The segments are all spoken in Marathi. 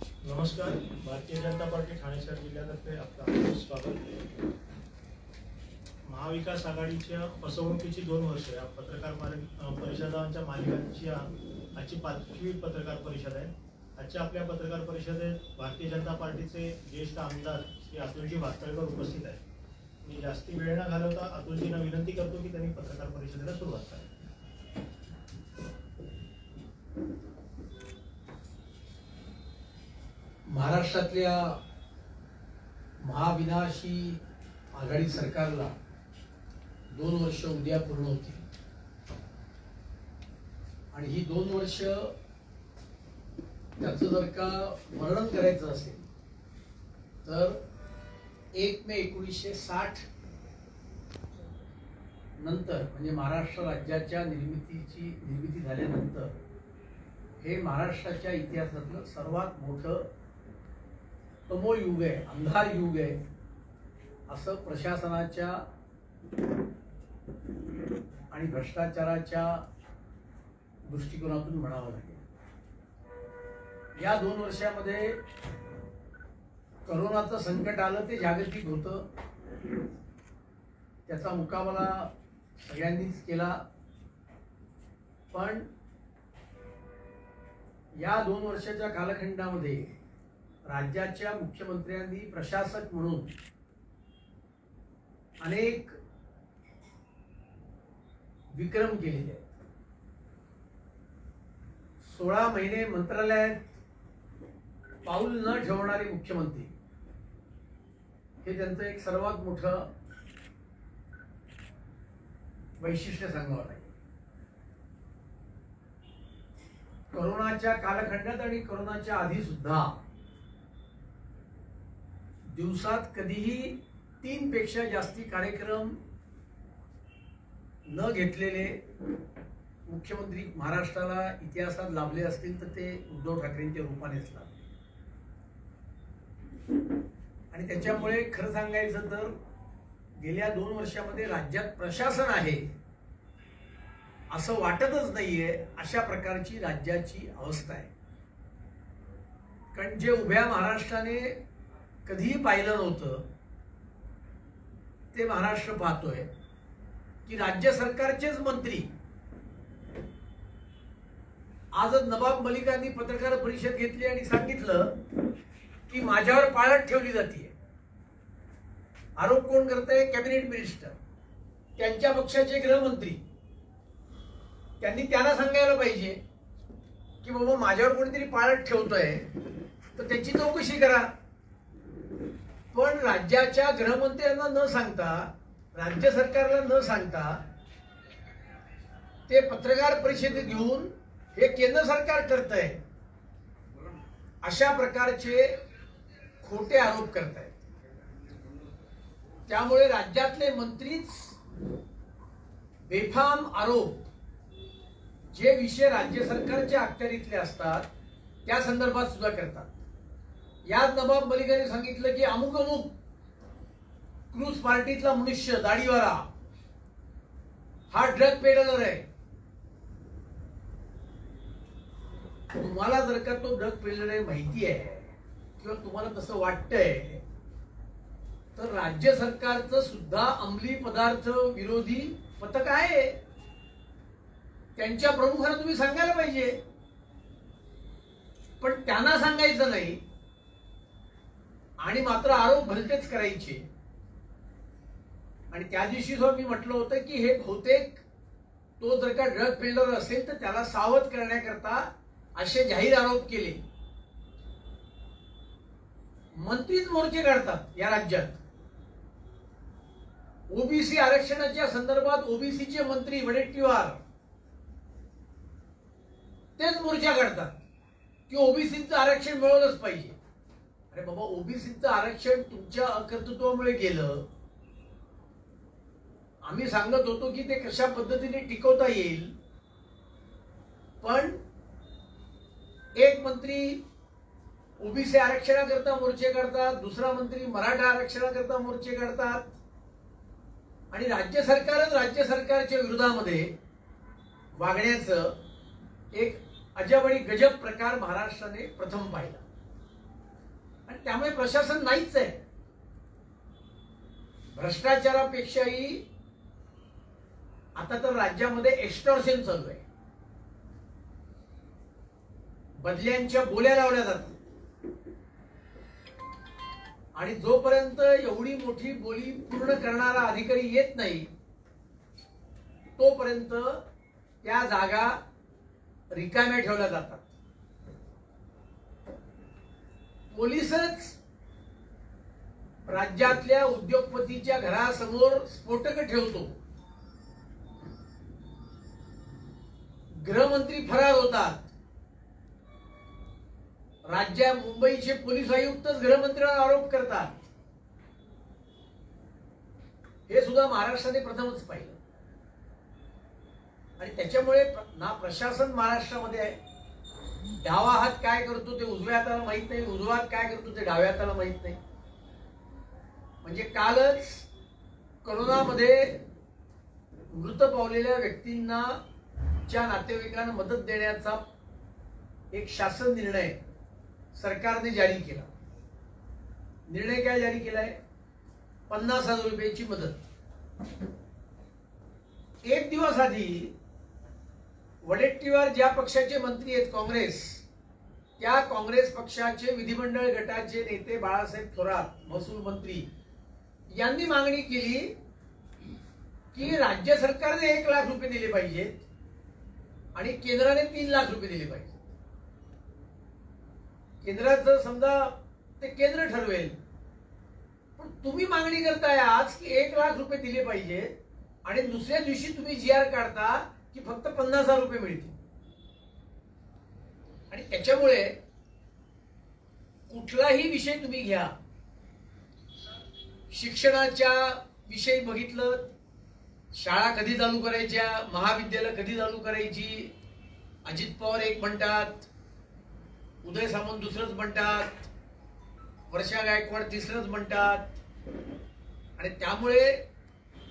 नमस्कार. भारतीय जनता पार्टी ठाणे शहर जिल्ह्यातर्फे आपलं स्वागत. महाविकास आघाडीच्या फसवणुकीची 2 वर्ष या पत्रकार परिषदांच्या मालिकांची आजची 5वी पत्रकार परिषद आहे. आजच्या आपल्या पत्रकार परिषदेत भारतीय जनता पार्टीचे ज्येष्ठ आमदार श्री अतुलजी भातखळकर उपस्थित आहेत. मी जास्ती वेळ न घालवता अतुलजींना विनंती करतो की त्यांनी पत्रकार परिषदेला सुरुवात करावी. महाराष्ट्रातल्या महाविनाशी आघाडी सरकारला 2 वर्ष उद्या पूर्ण होतील आणि ही 2 वर्ष त्याचं जर का वर्णन करायचं असेल तर 1 मे 1960 नंतर म्हणजे महाराष्ट्र राज्याच्या निर्मिती झाल्यानंतर हे महाराष्ट्राच्या इतिहासातलं सर्वात मोठं तमो युग आहे, अंधार युग आहे असं प्रशासनाच्या आणि भ्रष्टाचाराच्या दृष्टिकोनातून म्हणावं लागेल. या 2 वर्षामध्ये करोनाचं संकट आलं, ते जागतिक होतं. त्याचा मुकाबला सगळ्यांनीच केला. पण या 2 वर्षाच्या कालखंडामध्ये राज्याच्या मुख्यमंत्र्यांनी प्रशासक म्हणून अनेक विक्रम केलेले आहेत. 16 महिने मंत्रालयात पाऊल न ठेवणारे मुख्यमंत्री हे त्यांचं एक सर्वात मोठं वैशिष्ट्य सांगावं लागेल. कोरोनाच्या कालखंडात आणि कोरोनाच्या आधी सुद्धा दिवसात कधीही 3 पेक्षा जास्ती कार्यक्रम न घेतलेले मुख्यमंत्री महाराष्ट्राला इतिहासात लाभले असतील तर ते उद्धव ठाकरेंच्या रूपानेच लाभले. आणि त्याच्यामुळे खरं सांगायचं तर गेल्या 2 वर्षामध्ये राज्यात प्रशासन आहे असं वाटतच नाहीये, अशा प्रकारची राज्याची अवस्था आहे. कारण जे उभ्या महाराष्ट्राने कधीही पाहिलं नव्हतं ते महाराष्ट्र पाहतोय की राज्य सरकारचेच मंत्री आजच नवाब मलिकांनी पत्रकार परिषद घेतली आणि सांगितलं की माझ्यावर पाळत ठेवली जाते. आरोप कोण करतंय? कॅबिनेट मिनिस्टर, त्यांच्या पक्षाचे गृहमंत्री. त्यांनी त्यांना सांगायला पाहिजे की बाबा माझ्यावर कोणीतरी पाळत ठेवतोय तर त्याची चौकशी करा. पण राज्याच्या गृहमंत्र्यांना न सांगता, राज्य सरकारला न सांगता ते पत्रकार परिषद घेऊन हे केंद्र सरकार करतंय अशा प्रकारचे खोटे आरोप करतायत. त्यामुळे राज्यातले मंत्रीच बेफाम आरोप, जे विषय राज्य सरकारच्या अखत्यारीतले असतात त्या संदर्भात सुद्धा करतात. याच नवाब मलिकाने सांगितलं की अमुक अमुक क्रूज पार्टीतला मनुष्य दाढीवाला हा ड्रग पेडलर आहे. तुम्हाला जर का तो ड्रग पेडलर आहे माहिती आहे किंवा तुम्हाला तसं वाटतंय तर राज्य सरकारचं सुद्धा अंमली पदार्थ विरोधी पथक आहे. त्यांच्या प्रमुखांना तुम्ही सांगायला पाहिजे. पण त्यांना सांगायचं नाही आणि मात्र आरोप भलतेच करायचे. आणि त्या दिवशी सुद्धा मी म्हटलं होतं की हे बहुतेक तो जर का ड्रग पेडलर असेल तर त्याला सावध करण्याकरता असे जाहीर आरोप केले. मंत्रीच मोर्चे काढतात या राज्यात. ओबीसी आरक्षणाच्या संदर्भात ओबीसीचे मंत्री वडेट्टीवार तेच मोर्चा काढतात की ओबीसीचं आरक्षण मिळवलंच पाहिजे. अरे बाबा, ओबीसीचं आरक्षण तुमच्या अकर्तृत्वामुळे गेलं. आम्ही सांगत होतो की ते कशा पद्धतीने टिकवता येईल. पण एक मंत्री ओबीसी आरक्षणाकरता मोर्चे काढतात, दुसरा मंत्री मराठा आरक्षणाकरता मोर्चे काढतात आणि राज्य सरकारच राज्य सरकारच्या विरोधामध्ये वागण्याचं एक अजब आणि गजब प्रकार महाराष्ट्राने प्रथम पाहिला. त्यामुळे प्रशासन नाहीच आहे. भ्रष्टाचारापेक्षाही आता तर राज्यामध्ये एक्स्टॉर्शन चालू आहे. बदल्यांच्या बोल्या लावल्या जातात आणि जोपर्यंत एवढी मोठी बोली पूर्ण करणारा अधिकारी येत नाही तोपर्यंत त्या जागा रिकाम्या ठेवल्या जातात. पोलीसच राज्यातल्या उद्योगपतीच्या घरासमोर स्फोटक ठेवतो. गृहमंत्री फरार होतात. मुंबईचे पोलीस आयुक्तच गृहमंत्र्यांवर आरोप करतात. हे सुद्धा महाराष्ट्राने प्रथमच पाहिलं. आणि त्याच्यामुळे ना प्रशासन महाराष्ट्रामध्ये आहे. डावा हात काय करतो ते उजव्या हाताला माहित नाही, उजवा हात काय करतो ते डाव्या हाताला माहित नाही. म्हणजे कालच कोरोनामध्ये मृत पावलेल्या व्यक्तींना च्या नातेवाईकांना मदत देण्याचा एक शासन निर्णय सरकारने जारी केला. निर्णय काय जारी केलाय? 50,000 रुपयाची मदत. एक दिवस आधी वडेट्टीवार ज्या पक्षाचे मंत्री आहेत काँग्रेस, त्या काँग्रेस पक्षाचे विधिमंडळ गटाचे नेते बाळासाहेब थोरात महसूल मंत्री यांनी मागणी केली की राज्य सरकारने 1 लाख रुपये दिले पाहिजेत आणि केंद्राने 3 लाख रुपये दिले पाहिजे. केंद्राचं समजा ते केंद्र ठरवेल, पण तुम्ही मागणी करताय आज की 1 लाख रुपये दिले पाहिजे आणि दुसऱ्या दिवशी तुम्ही GR काढता की फक्त 50,000 रुपये मिळतील. आणि त्याच्यामुळे कुठलाही विषय तुम्ही घ्या, शिक्षणाच्या विषयी बघितलं, शाळा कधी चालू करायच्या, महाविद्यालय कधी चालू करायची, अजित पवार एक म्हणतात, उदय सामंत दुसरंच म्हणतात, वर्षा गायकवाड तिसरंच म्हणतात. आणि त्यामुळे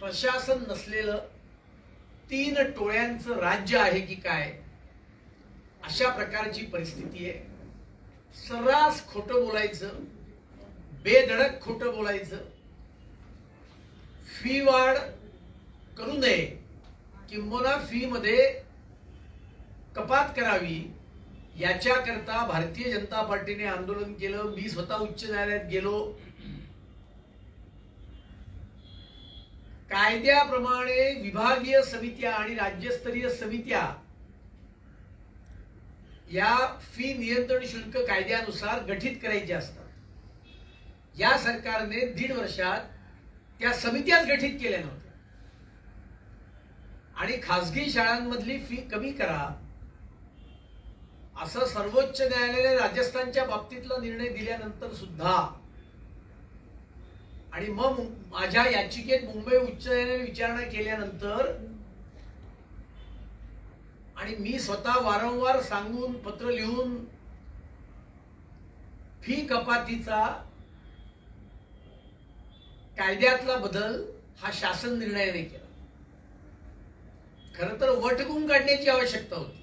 प्रशासन नसलेलं 3 टोळ्यांचं राज्य आहे की काय, अशा प्रकारची परिस्थिती आहे. सर्रास खोटं बोलायचं, बेधडक खोटं बोलायचं, फी वाढ करू नये, किंबहुना फी मध्ये कपात करावी, याच्याकरता भारतीय जनता पार्टीने आंदोलन केलं. मी स्वतः उच्च न्यायालयात गेलो. कायद्याप्रमाणे विभागीय समित्या आणि राज्यस्तरीय समित्या या फी नियंत्रण शुल्क कायद्यानुसार गठीत करायच्या असतात. या सरकारने 1.5 वर्षात त्या समित्याच गठीत केल्या नव्हत्या. आणि खासगी शाळांमधली फी कमी करा असं सर्वोच्च न्यायालयाने राजस्थानच्या बाबतीतला निर्णय दिल्यानंतर सुद्धा आणि मग माझ्या याचिकेत मुंबई उच्च न्यायालयाने विचारणा केल्यानंतर आणि मी स्वतः वारंवार सांगून पत्र लिहून फी कपातीचा कायद्यातला बदल हा शासन निर्णयाने केला. खरं तर वटहुकूम काढण्याची आवश्यकता होती.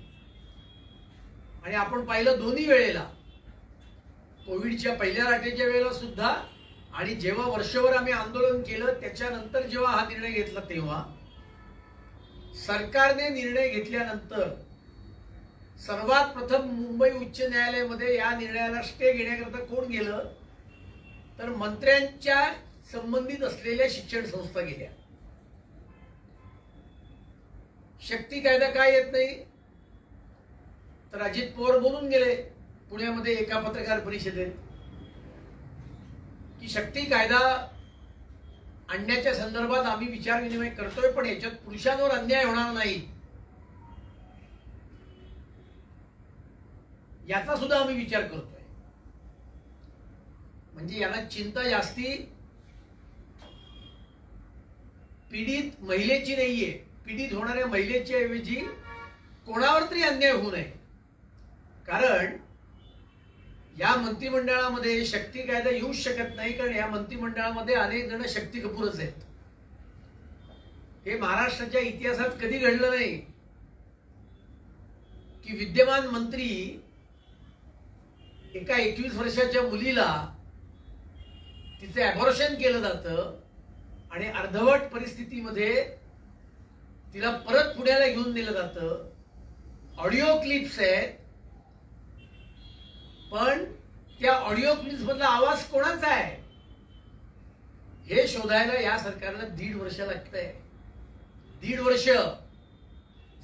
आणि आपण पाहिलं दोन्ही वेळेला, कोविडच्या पहिल्या लाटेच्या वेळेला सुद्धा आणि जेव्हा वर्षभर आम्ही आंदोलन केलं त्याच्यानंतर जेव्हा हा निर्णय घेतला तेव्हा सरकारने निर्णय घेतल्यानंतर सर्वात प्रथम मुंबई उच्च न्यायालयामध्ये या निर्णयाला स्टे घेण्याकरता कोण गेलं तर मंत्र्यांच्या संबंधित असलेल्या शिक्षण संस्था गेल्या. शक्ती कायदा काय येत नाही तर अजित पवार बोलून गेले पुण्यामध्ये एका पत्रकार परिषदेत की शक्ती कायदा आणण्याच्या संदर्भात आम्ही विचार विनिमय करतोय, पण याच्यात पुरुषांवर अन्याय होणार नाही याचा सुद्धा आम्ही विचार करतोय. म्हणजे यांना चिंता जास्ती पीडित महिलेची नाहीये, पीडित होणाऱ्या महिलेची ऐवजी कोणावर तरी अन्याय होऊ नये. कारण या मंत्रिमंडळामध्ये शक्ती कायदा येऊच शकत नाही, कारण या मंत्रिमंडळामध्ये अनेक जण शक्ती कपूरच आहेत. हे महाराष्ट्राच्या इतिहासात कधी घडलं नाही की विद्यमान मंत्री एका 21 वर्षाच्या मुलीला तिचे ॲबॉर्शन केलं जातं आणि अर्धवट परिस्थितीमध्ये तिला परत पुण्याला घेऊन नेलं जातं. ऑडिओ क्लिप्स आहेत, पण त्या ऑडिओ क्लिप्स मधला आवाज कोणाचा आहे हे शोधायला या सरकारला 1.5 वर्ष लागतंय. 1.5 वर्ष.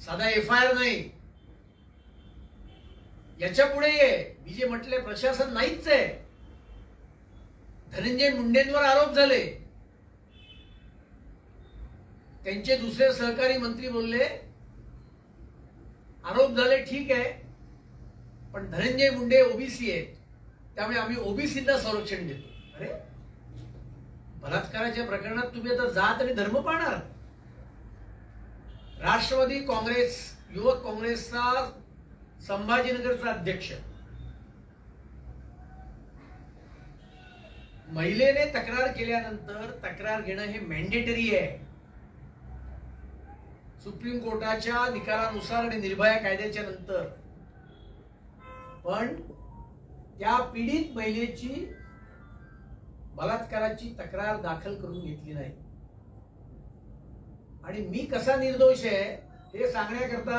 साधा FIR नाही. याच्या पुढे मी जे म्हटले प्रशासन नाहीच आहे. धनंजय मुंडेंवर आरोप झाले, त्यांचे दुसरे सहकारी मंत्री बोलले आरोप झाले ठीक आहे, पण धनंजय मुंडे ओबीसी आहेत, त्यामुळे आम्ही ओबीसींना संरक्षण देतो. अरे, बलात्काराच्या प्रकरणात तुम्ही आता जात आणि धर्म पाहणार. राष्ट्रवादी काँग्रेस, युवक काँग्रेसचा संभाजीनगरचा अध्यक्ष महिलेने तक्रार केल्यानंतर तक्रार घेणं हे मॅन्डेटरी आहे. सुप्रीम कोर्टाच्या निकालानुसार आणि निर्भया कायद्याच्या नंतर. पण त्या पीडित महिलेची बलात्काराची तक्रार दाखल करून घेतली नाही. आणि मी कसा निर्दोष आहे हे सांगण्याकरता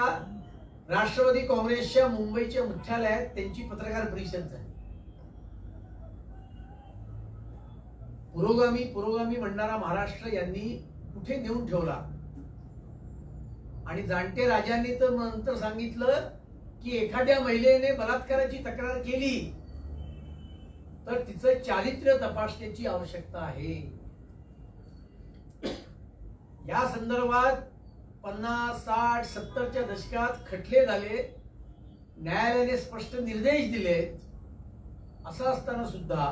राष्ट्रवादी काँग्रेसच्या मुंबईच्या मुख्यालयात त्यांची पत्रकार परिषद झाली. पुरोगामी म्हणणारा महाराष्ट्र यांनी कुठे नेऊन ठेवला. आणि जाणते राजांनी तर नंतर सांगितलं की एखाद्या महिलेने बलात्काराची तक्रार केली तर तिचं चारित्र्य तपासण्याची आवश्यकता आहे. या संदर्भात 50, 60, 70च्या दशकात खटले झाले, न्यायालयाने स्पष्ट निर्देश दिलेत. असं असताना सुद्धा,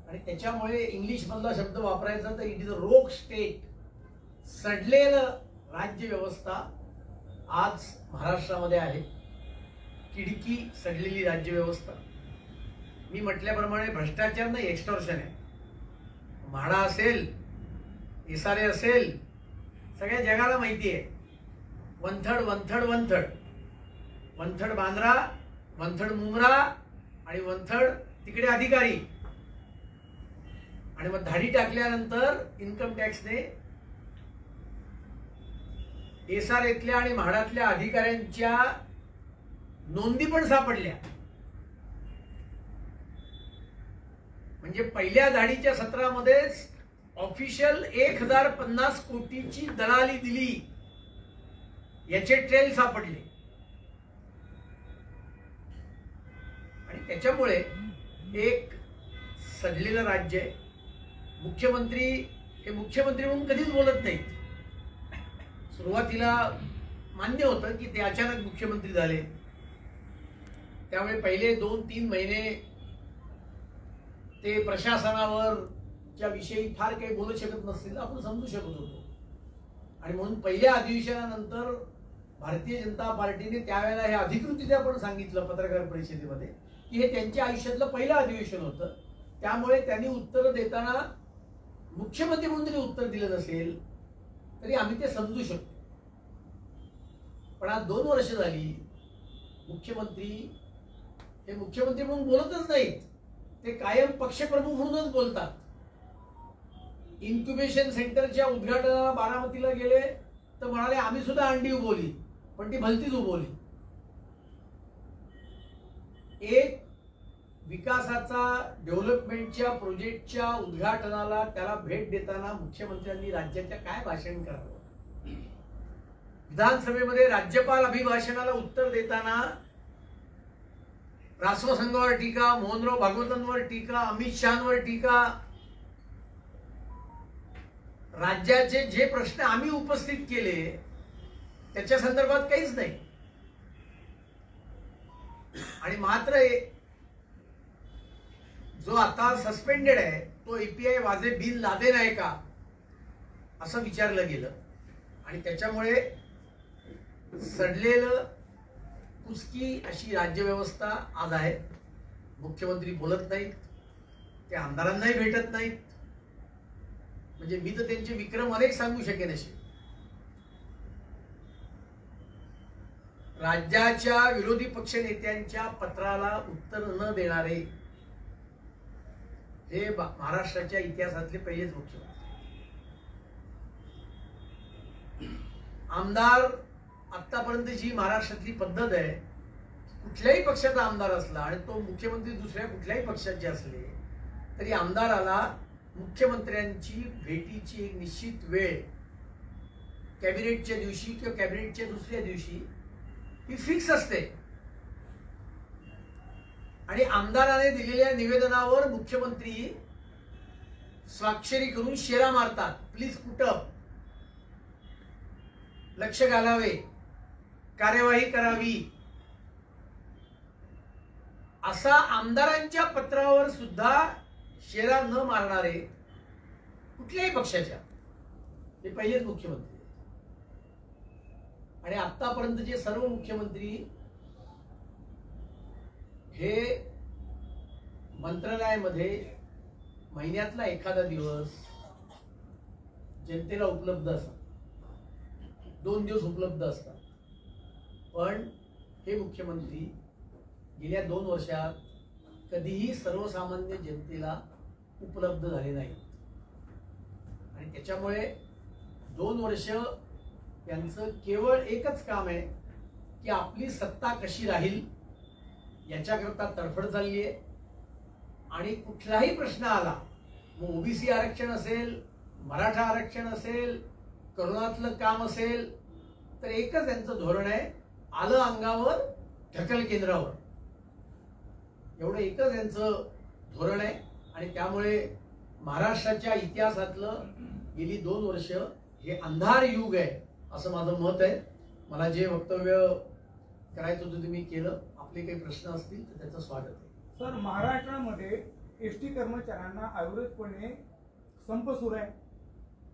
आणि त्याच्यामुळे इंग्लिश मधला शब्द वापरायचा तर इट इज अ रोग स्टेट, सडलेलं राज्य व्यवस्था आज महाराष्ट्रामध्ये आहे. किडकी सडलेली राज्य व्यवस्था. मी म्हटल्याप्रमाणे भ्रष्टाचार नाही, एक्स्टॉर्शन आहे. म्हाडा असेल, इसारे असेल, सगळ्या जगाला माहिती आहे. वंथड वंथड वंथड वंथड बांद्रा, वंथड मुंब्रा आणि वंथड तिकडे अधिकारी. आणि मग धाडी टाकल्यानंतर इन्कम टॅक्सने एसआरएतल्या आणि म्हाडातल्या अधिकाऱ्यांच्या नोंदी पण सापडल्या. म्हणजे पहिल्या धाडीच्या सत्रामध्येच ऑफिशियल 1050 कोटीची दलाली दिली याचे ट्रेल सापडले. आणि त्याच्यामुळे एक सडलेलं राज्य आहे. मुख्यमंत्री हे मुख्यमंत्री म्हणून कधीच बोलत नाहीत. सुरुवातीला मान्य होतं की ते अचानक मुख्यमंत्री झाले, त्यामुळे पहिले 2-3 महिने ते प्रशासनावर च्या विषयी फार काही बोलू शकत नसतील, आपण समजू शकत होतो. आणि म्हणून पहिल्या अधिवेशनानंतर भारतीय जनता पार्टीने त्यावेळेला हे अधिकृतरित्या पण सांगितलं पत्रकार परिषदेमध्ये की हे त्यांच्या आयुष्यातलं पहिलं अधिवेशन होतं. त्यामुळे त्यांनी उत्तर देताना मुख्यमंत्री म्हणून जरी उत्तर दिलं नसेल तरी आम्ही ते समजू शकतो. पण आज 2 वर्ष झाली मुख्यमंत्री हे मुख्यमंत्री म्हणून बोलतच नाहीत, ते कायम पक्षप्रमुख म्हणूनच बोलतात. इन्क्युबेशन सेंटरच्या उद्घाटनाला बारामतीला गेले तर म्हणाले आम्ही सुद्धा अंडी उगवली, पण ती भलतीच उगवली. एक विकासाचा डेव्हलपमेंटच्या प्रोजेक्टच्या उद्घाटनाला त्याला भेट देताना मुख्यमंत्र्यांनी राज्याच्या काय भाषण करावं. विधानसभेमध्ये राज्यपाल अभिभाषणाला उत्तर देताना रासोसंघावर टीका, मोहनराव भागवतांवर टीका, अमित शहांवर टीका. राज्याचे जे प्रश्न आम्ही उपस्थित केले त्याच्या संदर्भात काहीच नाही. आणि मात्र जो आता सस्पेंडेड आहे तो API वाजे बिन लादेन आहे का असं विचारलं गेलं. आणि त्याच्यामुळे सडलेलं कुचकी अशी राज्यव्यवस्था आज आहे. मुख्यमंत्री बोलत नाहीत, ते आमदारांनाही भेटत नाहीत. म्हणजे मी तर त्यांचे विक्रम अनेक सांगू शकेन असे. राज्याच्या विरोधी पक्ष नेत्यांच्या पत्राला उत्तर न देणारे हे महाराष्ट्राच्या इतिहासातले पहिलेच मुख्यमंत्री. आमदार आतापर्यंतची महाराष्ट्रातली पद्धत आहे, कुठल्याही पक्षाचा आमदार असला आणि तो मुख्यमंत्री दुसऱ्या कुठल्याही पक्षाचे असले तरी आमदाराला मुख्यमंत्र्यांची भेटीची एक निश्चित वेळ कॅबिनेटच्या दिवशी किंवा कॅबिनेटच्या दुसऱ्या दिवशी ही फिक्स असते आणि आमदाराने दिलेल्या निवेदनावर मुख्यमंत्री स्वाक्षरी करून शेरा मारतात. प्लीज पुटअप, लक्ष घालावे, कार्यवाही करावी, असा आमदारांच्या पत्रावर सुद्धा शेरा न मारणारे कुठल्याही पक्षाच्या हे पहिलेच मुख्यमंत्री. आणि आतापर्यंतचे सर्व मुख्यमंत्री हे मंत्रालयामध्ये महिन्यातला एखादा दिवस जनतेला उपलब्ध असतात, 2 दिवस उपलब्ध असतात. पण हे मुख्यमंत्री गेल्या 2 वर्षात कधीही सर्वसामान्य जनतेला उपलब्ध झाले नाही. आणि त्याच्यामुळे 2 वर्ष यांचं केवळ एकच काम आहे की आपली सत्ता कशी राहील याच्याकरता तडफड चालली आहे. आणि कुठलाही प्रश्न आला, मग ओबीसी आरक्षण असेल, मराठा आरक्षण असेल, करोनातलं काम असेल, तर एकच यांचं धोरण आहे, आलं अंगावर ढकल केंद्रावर. एवढं एकच यांचं धोरण आहे. आणि त्यामुळे महाराष्ट्राच्या इतिहासातलं गेली 2 वर्ष हे अंधार युग आहे असं माझं मत आहे. मला जे वक्तव्य करायचं होतं ते मी केलं. आपले काही प्रश्न असतील तर त्याचं स्वागत आहे. सर, महाराष्ट्रामध्ये एसटी कर्मचाऱ्यांना अविरतपणे संप सुरू आहे,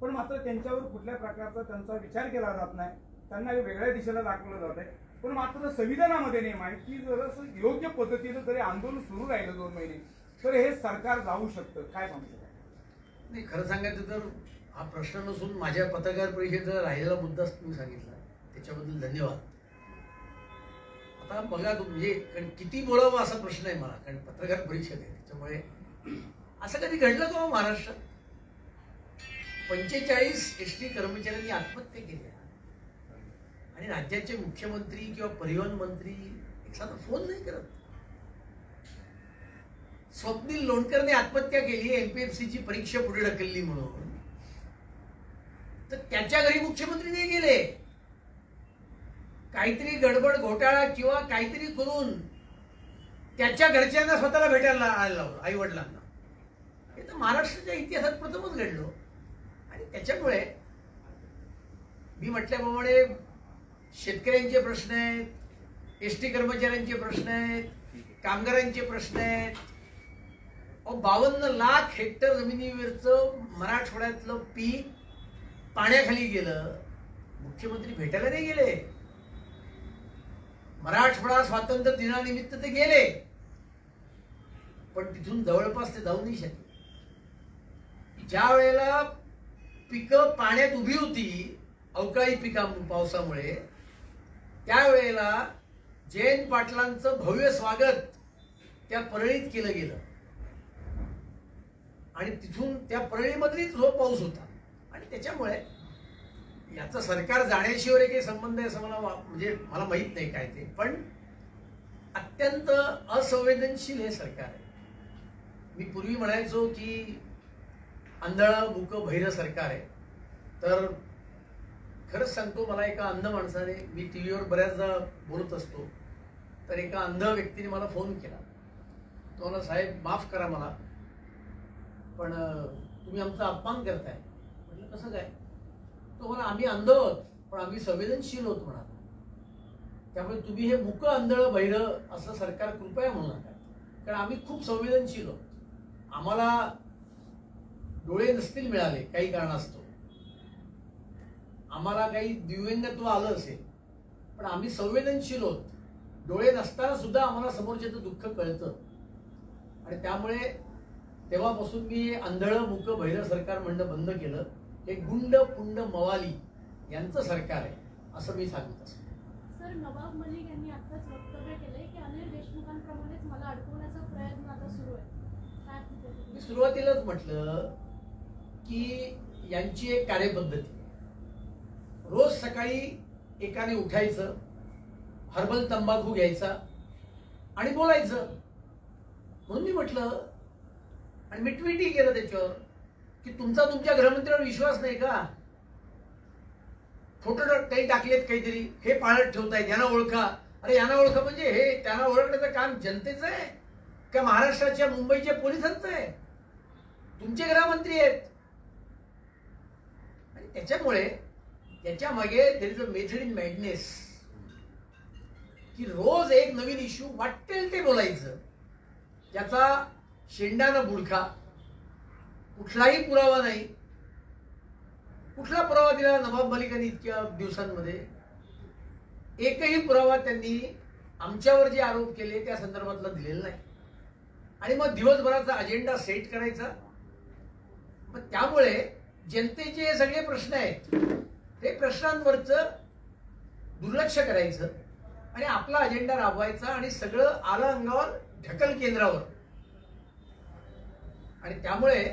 पण मात्र त्यांच्यावर कुठल्या प्रकारचा त्यांचा विचार केला जात नाही, त्यांना वेगळ्या दिशेला दाखवलं जात आहे. पण मात्र संविधानामध्ये नेम आहे की जर योग्य पद्धतीनं जरी आंदोलन सुरू राहिलं 2 महिने तर हे सरकार जाऊ शकतं. काय सांगतो? नाही, खरं सांगायचं तर हा प्रश्न नसून माझ्या पत्रकार परिषदेचा राहिलेला मुद्दाच तुम्ही सांगितला, त्याच्याबद्दल धन्यवाद. आता बघा म्हणजे किती बोलावं असा प्रश्न आहे मला, कारण पत्रकार परिषद आहे. त्याच्यामुळे असं कधी घडलं का महाराष्ट्रात? 45 एसटी कर्मचाऱ्यांनी आत्महत्या केल्या आणि राज्याचे मुख्यमंत्री किंवा परिवहन मंत्री एक साधा फोन नाही करत. स्वप्नील लोणकरने आत्महत्या केली एमपीएससीची परीक्षा पुढे ढकलली म्हणून, तर त्याच्या घरी मुख्यमंत्री नाही गेले. काहीतरी गडबड घोटाळा किंवा काहीतरी करून त्याच्या घरच्यांना स्वतःला भेटायला लावलं, आई वडिलांना. हे तर महाराष्ट्राच्या इतिहासात प्रथमच घडलं. आणि त्याच्यामुळे मी म्हटल्याप्रमाणे शेतकऱ्यांचे प्रश्न आहेत, एसटी कर्मचाऱ्यांचे प्रश्न आहेत, कामगारांचे प्रश्न आहेत. 52 लाख हेक्टर जमिनीवरचं मराठवाड्यातलं पीक पाण्याखाली गेलं, मुख्यमंत्री भेटायला नाही गेले. मराठवाडा स्वातंत्र्य दिनानिमित्त ते गेले, पण तिथून जवळपास ते जाऊ नाही शकले. ज्या वेळेला पिकं पाण्यात उभी होती अवकाळी पावसामुळे, त्यावेळेला जयंत पाटलांचं भव्य स्वागत त्या परळीत केलं गेलं आणि तिथून त्या परळीमधली जो पाऊस होता. आणि त्याच्यामुळे याचा सरकार जाण्याशिवाय काही संबंध आहे असं मला माहित नाही काय ते, पण अत्यंत असंवेदनशील हे सरकार आहे. मी पूर्वी म्हणायचो की आंधळं मुकं बहिरं सरकार आहे, तर खरंच सांगतो, मला एका अंध माणसाने, मी टीव्हीवर बऱ्याचदा बोलत असतो, तर एका अंध व्यक्तीने मला फोन केला. तो मला, साहेब माफ करा मला, पण तुम्ही आमचा अपमान करताय. म्हटलं कसं काय? तो मला, आम्ही अंध आहोत पण आम्ही संवेदनशील होत म्हणाला. त्यामुळे तुम्ही हे मुकं आंधळं बहिरं असं सरकार कृपया म्हणू नका, कारण आम्ही खूप संवेदनशील आहोत. आम्हाला डोळे नसतील मिळाले काही कारणास्तव, आम्हाला काही दिव्यांगत्व आलं असेल, पण आम्ही संवेदनशील आहोत. डोळे नसताना सुद्धा आम्हाला समोरच्याचं दुःख कळतं. आणि त्यामुळे तेव्हापासून मी आंधळं मुकं बहिरं सरकार म्हणणं बंद केलं. हे गुंड पुंड मवाली यांचं सरकार आहे असं मी सांगत असतो. सर, नवाब मलिक यांनी आताच वक्तव्य केलंय की अनिल देशमुखांप्रमाणेच मला अडकवण्याचा प्रयत्न आता सुरू आहे. मी सुरुवातीलाच म्हटलं की यांची एक कार्यपद्धती आहे. रोज सकाळी एकाने उठायचं, हर्बल तंबाखू घ्यायचा आणि बोलायचं. म्हणून मी म्हटलं आणि मी ट्विटही केलं त्याच्यावर की तुमच्या गृहमंत्र्यावर विश्वास नाही का? फोटो काही टाकलेत काहीतरी, हे पाळत ठेवतायत, यांना ओळखा. अरे यांना ओळखा म्हणजे हे त्यांना ओळखण्याचं काम जनतेचं आहे का महाराष्ट्राच्या मुंबईच्या पोलिसांचं आहे? तुमचे गृहमंत्री आहेत. आणि त्याच्यामुळे त्याच्या मागे there is a method in madness की रोज एक नवीन इश्यू वाटेल ते बोलायचं, त्याचा शेंडानं बुडखा, कुठलाही पुरावा नाही. कुठला पुरावा दिला नवाब मलिकांनी इतक्या दिवसांमध्ये? एकही पुरावा त्यांनी आमच्यावर जे आरोप केले त्या संदर्भातला दिलेला नाही. आणि मग दिवसभराचा अजेंडा सेट करायचा. मग त्यामुळे जनतेचे हे सगळे प्रश्न आहेत, ते प्रश्नांवरचं दुर्लक्ष करायचं आणि आपला अजेंडा राबवायचा आणि सगळं आलं अंगावर ढकल केंद्रावर. आणि त्यामुळे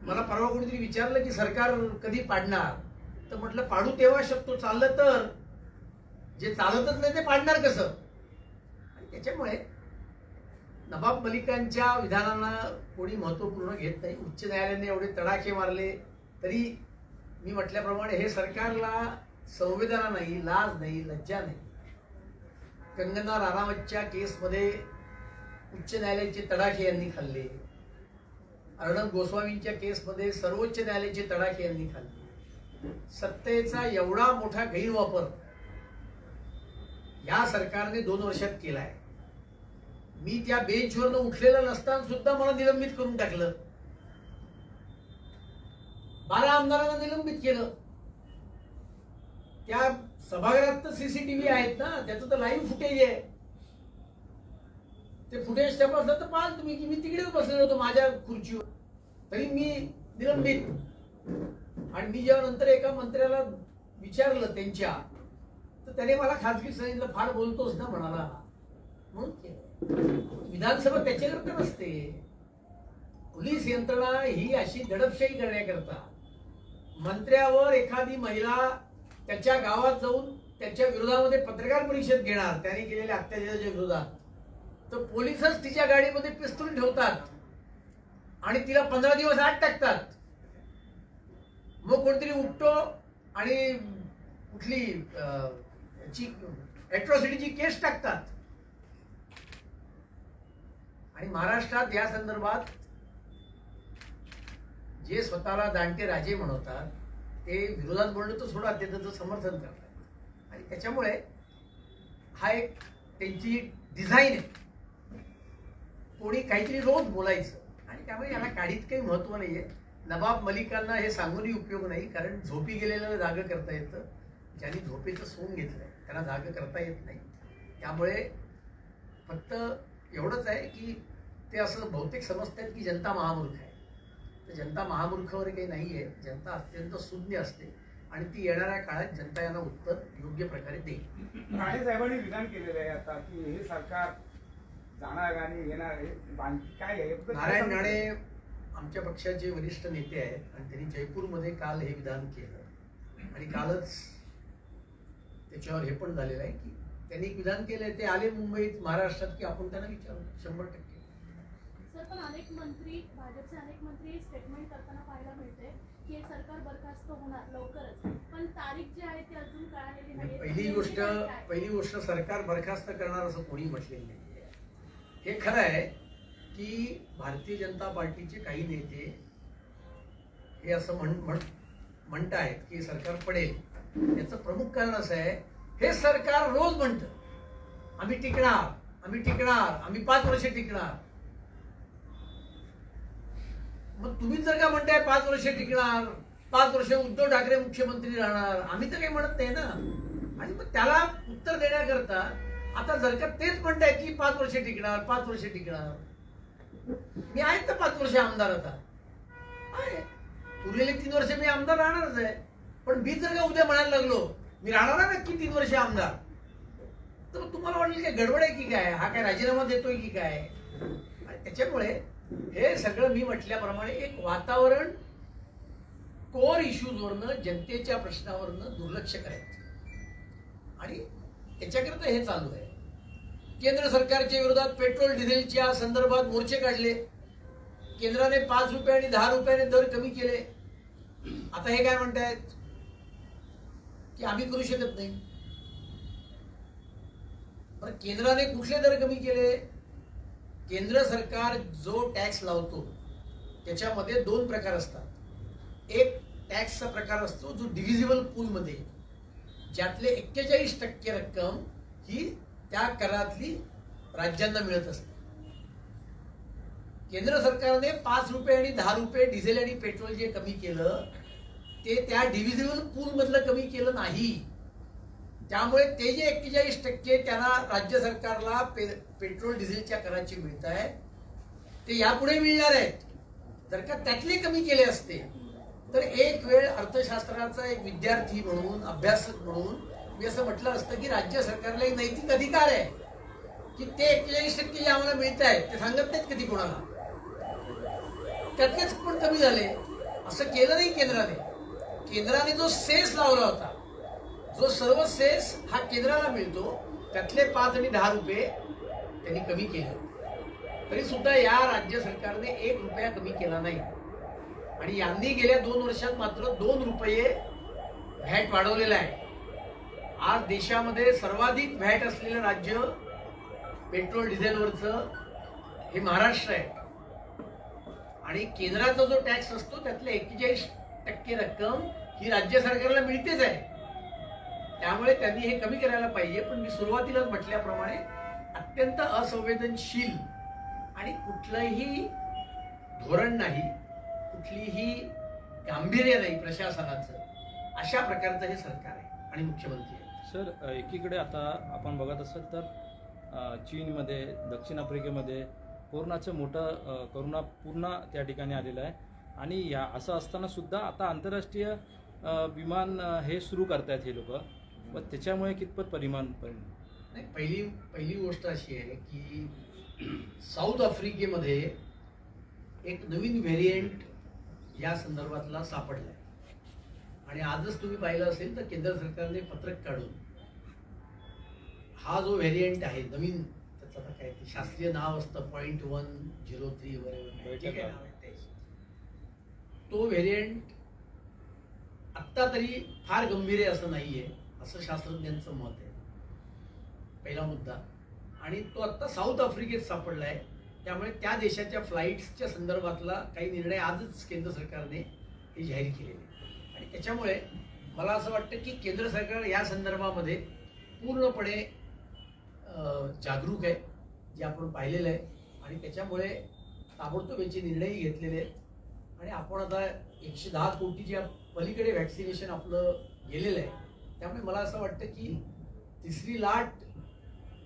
मला परवा कोणीतरी विचारलं की सरकार कधी पाडणार, तर म्हटलं पाडू तेव्हा शकतो चाललं तर, जे चालतच नाही ते पाडणार कसं? आणि त्याच्यामुळे नवाब मलिकांच्या विधानांना कोणी महत्वपूर्ण घेत नाही. उच्च न्यायालयाने एवढे तडाखे मारले तरी मी म्हटल्याप्रमाणे हे सरकारला संवेदना नाही, लाज नाही, लज्जा नाही. कंगना राणावतच्या केसमध्ये उच्च न्यायालयाचे तडाखे यांनी खाल्ले. अर्णब गोस्वामींच्या केसमध्ये सर्वोच्च न्यायालयाचे तडाखे यांनी खाल्ले. सत्तेचा एवढा मोठा गैरवापर या सरकारने 2 वर्षात केलाय. मी त्या बेंचवरनं उठलेलं नसताना सुद्धा मला निलंबित करून टाकलं. 12 आमदारांना निलंबित केलं. त्या सभागृहात तर सीसीटीव्ही आहेत ना, त्याचं तर लाईव्ह फुटेज आहे. ते फुटेज तपासलं तर पाहाल तुम्ही की मी तिकडेच बसलेलो होतो माझ्या खुर्चीवर, तरी मी निलंबित. आणि मी जेव्हा नंतर एका मंत्र्याला विचारलं त्यांच्या, तर त्याने मला खाजगी सांगितलं फार बोलतोस ना म्हणाला, म्हणून केलं. विधानसभा त्याच्याकरता नसते. पोलीस यंत्रणा ही अशी दडपशाही करण्याकरता, मंत्र्यावर एखादी महिला त्याच्या गावात जाऊन त्याच्या विरोधामध्ये पत्रकार परिषद घेणार त्याने केलेल्या अत्याचाराच्या विरोधात, तर पोलीसच तिच्या गाडीमध्ये पिस्तूल ठेवतात आणि तिला 15 दिवस आत टाकतात. मग कोणतरी उठतो आणि कुठली अॅट्रॉसिटीची केस टाकतात. आणि महाराष्ट्रात या संदर्भात जे स्वतःला जाणते राजे म्हणतात ते विरोधात बोलणं तर सोडा, ते त्याचं समर्थन करतात. आणि त्याच्यामुळे हा एक त्यांची डिझाईन आहे, कोणी काहीतरी रोज बोलायचं. आणि त्यामुळे याला काढीत काही महत्व नाहीये. नवाब मलिकांना हे सांगूनही उपयोग नाही, कारण झोपी गेलेल्याला जाग करता येतं. ज्यांनी झोपेचं सोंग घेतलंय त्यांना जाग करता येत नाही. त्यामुळे फक्त एवढंच आहे की ते असं बहुतेक समजतात की जनता महामूर्ख आहे. तर जनता महामूर्ख वगैरे काही नाहीये. जनता अत्यंत सुज्ञ असते आणि ती येणाऱ्या काळात जनता यांना उत्तर योग्य प्रकारे देईल. राणे साहेबांनी विधान केलेलं आहे आता की हे सरकार जाणार आणि येणार आहे, काय आहे? नारायण राणे आमच्या पक्षाचे वरिष्ठ नेते आहेत आणि त्यांनी जयपूरमध्ये काल हे विधान केलं. आणि कालच त्याच्यावर हे पण झालेलं आहे की त्यांनी एक विधान केलंय, ते आले मुंबईत महाराष्ट्रात की आपण त्यांना विचारू 100%. सर, पण अनेक मंत्री, भाजपचे अनेक मंत्री स्टेटमेंट करताना पाहायला मिळते की हे सरकार बरखास्त होणार लवकरच, पण तारीख जी आहे ती अजून कळालेली नाही. पहिली गोष्ट सरकार बरखास्त करणार असं कोणी म्हटलेलं नाही. हे खरं आहे की भारतीय जनता पार्टीचे काही नेते हे असं म्हणतायत की सरकार पडेल. याचं प्रमुख कारण असं आहे, हे सरकार रोज म्हणतं आम्ही टिकणार, आम्ही टिकणार, आम्ही 5 वर्ष टिकणार. मग तुम्ही जर का म्हणताय 5 वर्ष टिकणार, 5 वर्ष उद्धव ठाकरे मुख्यमंत्री राहणार, आम्ही तर काही म्हणत नाही ना. आणि मग त्याला उत्तर देण्याकरता आता जर का तेच म्हणताय की 5 वर्ष टिकणार, 5 वर्ष टिकणार, मी आहेत ना 5 वर्ष आमदार आता आहे, उरलेले 3 वर्ष मी आमदार राहणारच आहे. पण मी जर का उद्या म्हणायला लागलो मी राहणार आहे नक्की 3 वर्ष आमदार, तर तुम्हाला वाटेल काय गडबड आहे की काय, हा काय राजीनामा देतोय की काय? आणि त्याच्यामुळे हे सगळं मी म्हटल्याप्रमाणे एक वातावरण कोर इश्यूजवरनं जनतेच्या प्रश्नावरनं दुर्लक्ष करायचं आणि त्याच्याकरता हे चालू आहे. केंद्र सरकारच्या विरोधात पेट्रोल डिझेलच्या संदर्भात मोर्चे काढले. केंद्राने 5 रुपये आणि 10 रुपयाने दर कमी केले. आता हे काय म्हणतायत की आम्ही करू शकत नाही. पण केंद्राने कुठले दर कमी केले? केंद्र सरकार जो टॅक्स लावतो त्याच्यामध्ये 2 प्रकार असतात. एक टॅक्सचा प्रकार असतो जो डिव्हिजिबल पूल मध्ये, ज्यातले 41% रक्कम ही त्या करातली राज्यांना मिळत असते. केंद्र सरकारने 5 रुपये आणि 10 रुपये डिझेल आणि पेट्रोल जे कमी केलं ते त्या डिव्हिजिबल पूल मधलं कमी केलं नाही. त्यामुळे ते जे 41% त्यांना राज्य सरकारला पेट्रोल डिझेलच्या कराची मिळत आहे ते यापुढे मिळणार आहेत. जर का त्यातले कमी केले असते तर एक वेळ अर्थशास्त्राचा एक विद्यार्थी म्हणून, अभ्यासक म्हणून मी असं म्हटलं असतं की राज्य सरकारला एक नैतिक अधिकार आहे की ते 41% जे आम्हाला मिळत आहे ते सांगत नाहीत कधी कोणाला. त्यातलेच पण कमी झाले. असं केलं नाही केंद्राने. केंद्राने जो सेस लावला होता, जो सर्व सेस हा केंद्राला मिळतो, त्यातले 5 आणि 10 रुपये त्यांनी कमी केले. तरी सुद्धा या राज्य सरकारने 1 रुपया कमी केला नाही. आणि यांनी गेल्या 2 वर्षात मात्र 2 रुपये व्हॅट वाढवलेला आहे. आज देशामध्ये सर्वाधिक व्हॅट असलेलं राज्य पेट्रोल डिझेलवरचं हे महाराष्ट्र आहे. आणि केंद्राचा जो टॅक्स असतो त्यातले 41% रक्कम ही राज्य सरकारला मिळतेच आहे. त्यामुळे त्यांनी हे कमी करायला पाहिजे. पण मी सुरुवातीलाच म्हटल्याप्रमाणे अत्यंत असंवेदनशील आणि कुठलंही धोरण नाही, कुठलीही गांभीर्य नाही प्रशासनाचं, अशा प्रकारचं हे सरकार आहे आणि मुख्यमंत्री आहे. सर, एकीकडे आता आपण बघत असाल तर चीनमध्ये, दक्षिण आफ्रिकेमध्ये कोरोनाचं मोठं कोरोना पुन्हा त्या ठिकाणी आलेलं आहे. आणि या असं असताना सुद्धा आता आंतरराष्ट्रीय विमान हे सुरू करतायत हे लोक. व त्याच्यामुळे कितपत परिणाम नाही, पहिली गोष्ट अशी आहे की साऊथ आफ्रिकेमध्ये एक नवीन व्हेरिएंट या संदर्भातला सापडलाय. आणि आजच तुम्ही पाहिलं असेल तर केंद्र सरकारने पत्रक काढून हा जो व्हेरिएंट आहे नवीन, त्याचं आता काय ते शास्त्रीय नाव असतं 0.103 वगैरे, जे काय नाव आहे ते, तो व्हेरिएंट आत्ता तरी फार गंभीर आहे असं नाहीये, असं शास्त्रज्ञांचं मत आहे. पहिला मुद्दा. आणि तो आत्ता साऊथ आफ्रिकेत सापडलाय. त्यामुळे त्या देशाच्या फ्लाईट्सच्या संदर्भातला काही निर्णय आजच केंद्र सरकारने हे जाहीर केलेले. आणि त्याच्यामुळे मला असं वाटतं की केंद्र सरकार या संदर्भामध्ये पूर्णपणे जागरूक आहे, जे आपण पाहिलेलं आहे. आणि त्याच्यामुळे ताबडतोब याचे निर्णयही घेतलेले आहेत. आणि आपण आता 110 कोटीच्या पलीकडे व्हॅक्सिनेशन आपलं गेलेलं आहे. त्यामुळे मला असं वाटतं की 3री लाट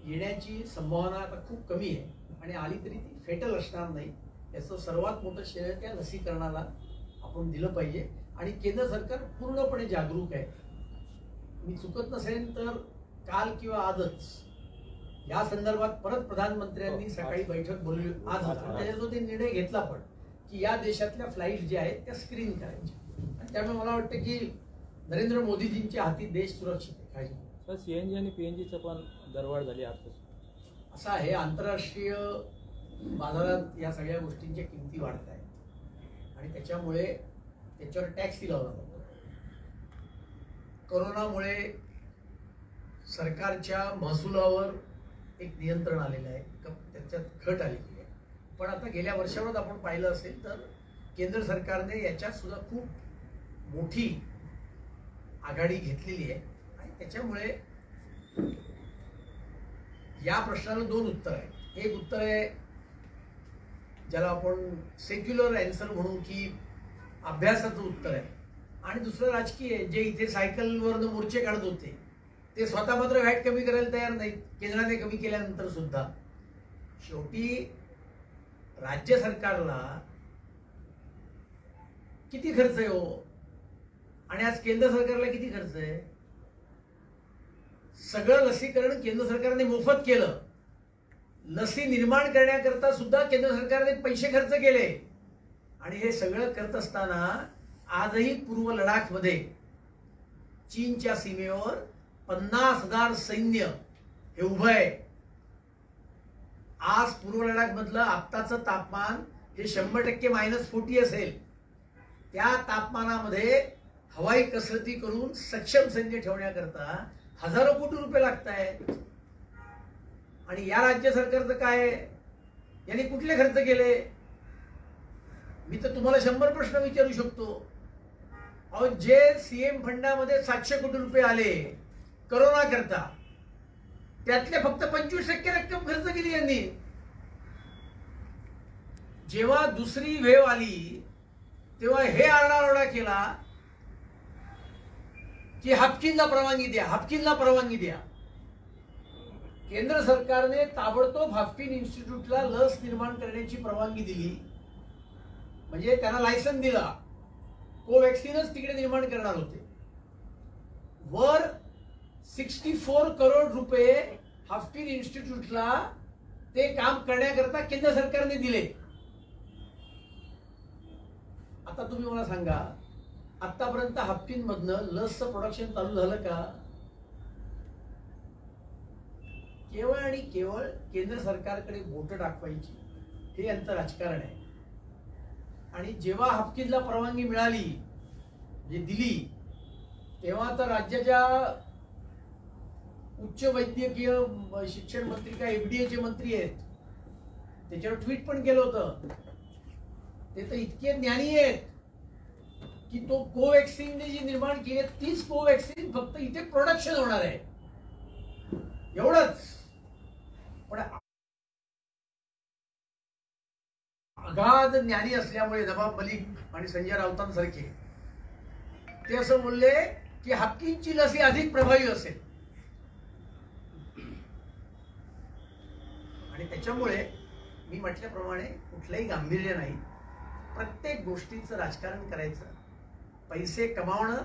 येण्याची संभावना आता खूप कमी आहे. आणि आली तरी ती फेटल असणार नाही. याचं सर्वात मोठं श्रेय त्या लसीकरणाला आपण दिलं पाहिजे. आणि केंद्र सरकार पूर्णपणे जागरूक आहे. मी चुकत नसेल तर काल किंवा आजच या संदर्भात परत प्रधानमंत्र्यांनी सकाळी बैठक बोलवली. आज त्याचा जो ते निर्णय घेतला पण की या देशातल्या फ्लाईट ज्या आहेत त्या स्क्रीन करायच्या. आणि त्यामुळे मला वाटतं की नरेंद्र मोदीजींच्या हाती देश सुरक्षित आहे. काय सर, CNG आणि PNGचं पण दरवाढ झाली आजपासून. असं आहे, आंतरराष्ट्रीय बाजारात या सगळ्या गोष्टींच्या किमती वाढत आहेत आणि त्याच्यामुळे त्याच्यावर टॅक्सही लावला जातो. कोरोनामुळे सरकारच्या महसुलावर एक नियंत्रण आलेलं आहे, त्याच्यात घट आलेली आहे. पण आता गेल्या वर्षावर आपण पाहिलं असेल तर केंद्र सरकारने याच्यात सुद्धा खूप मोठी आघाडी घेतलेली आहे. आणि त्याच्यामुळे या प्रश्नाला 2 उत्तर आहेत. एक उत्तर आहे ज्याला आपण सेक्युलर अँसर म्हणू की अभ्यासाचं उत्तर आहे. आणि दुसरं राजकीय आहे, जे इथे सायकलवरनं मोर्चे काढत होते ते स्वतः मात्र व्हॅट कमी करायला तयार नाहीत, केंद्राने कमी केल्यानंतर सुद्धा. शेवटी राज्य सरकारला किती खर्च आहे हो, आणि आज केंद्र सरकारला किती खर्च आहे? सगळं लसीकरण केंद्र सरकारने मोफत केलं लसी निर्माण करण्याकरता सुद्धा केंद्र सरकारने पैसे खर्च केले. आणि हे सगळं करत असताना आजही पूर्व लडाखमध्ये चीनच्या सीमेवर 50,000 सैन्य हे उभं आहे. आज पूर्व लडाख मधलं आत्ताचं तापमान जे 100% -40 असेल, त्या तापमानामध्ये हवाई कसरती करून सक्षम सैन्य ठेवण्याकरता हजारो कोटी रुपये लागत आहेत. आणि या राज्य सरकारचं काय, यांनी कुठले खर्च केले? मी तर तुम्हाला 100 प्रश्न विचारू शकतो. अहो, जे सीएम फंडामध्ये 700 कोटी रुपये आले करोना करता, त्यातले फक्त 25% रक्कम खर्च केली यांनी. जेव्हा दुसरी वेव्ह आली तेव्हा हे आरडाओरडा केला की हाफकिनला परवानगी द्या, हाफकिनला परवानगी द्या. केंद्र सरकारने ताबडतोब हाफकिन इन्स्टिट्यूटला लस निर्माण करण्याची परवानगी दिली. म्हणजे त्यांना लायसन दिला. कोवॅक्सिनच तिकडे निर्माण करणार होते. वर 64 करोड रुपये हाफकिन इन्स्टिट्यूटला ते काम करण्याकरता केंद्र सरकारने दिले. आता तुम्ही मला सांगा, आतापर्यंत हाफकिन मधनं लसचं प्रोडक्शन चालू झालं का? केवळ आणि केवळ केंद्र सरकारकडे बोट दाखवायची, हे यांचं राजकारण आहे. आणि जेव्हा हाफकिनला परवानगी मिळाली, जे दिली, तेव्हा तर राज्याच्या उच्च वैद्यकीय शिक्षण मंत्री का एफडीएचे मंत्री आहेत, त्याच्यावर ट्विट पण केलं होतं. ते तर इतके ज्ञानी आहेत की तो कोवॅक्सिनने जी निर्माण केली तीच कोवॅक्सिन फक्त इथे प्रोडक्शन होणार आहे, एवढंच. पण अगाध ज्ञानी असल्यामुळे नवाब मलिक आणि संजय राऊतांसारखे ते असं बोलले की हाफकिनची लस ही अधिक प्रभावी असेल. आणि त्याच्यामुळे मी म्हटल्याप्रमाणे कुठलंही गांभीर्य नाही. प्रत्येक गोष्टीचं राजकारण करायचं, पैसे कमावणं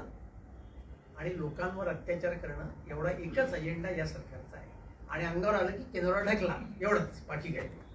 आणि लोकांवर अत्याचार करणं, एवढा एकच अजेंडा या सरकारचा आहे. आणि अंगावर आलं की केंद्रावर ढकला, एवढंच, बाकी काय ते.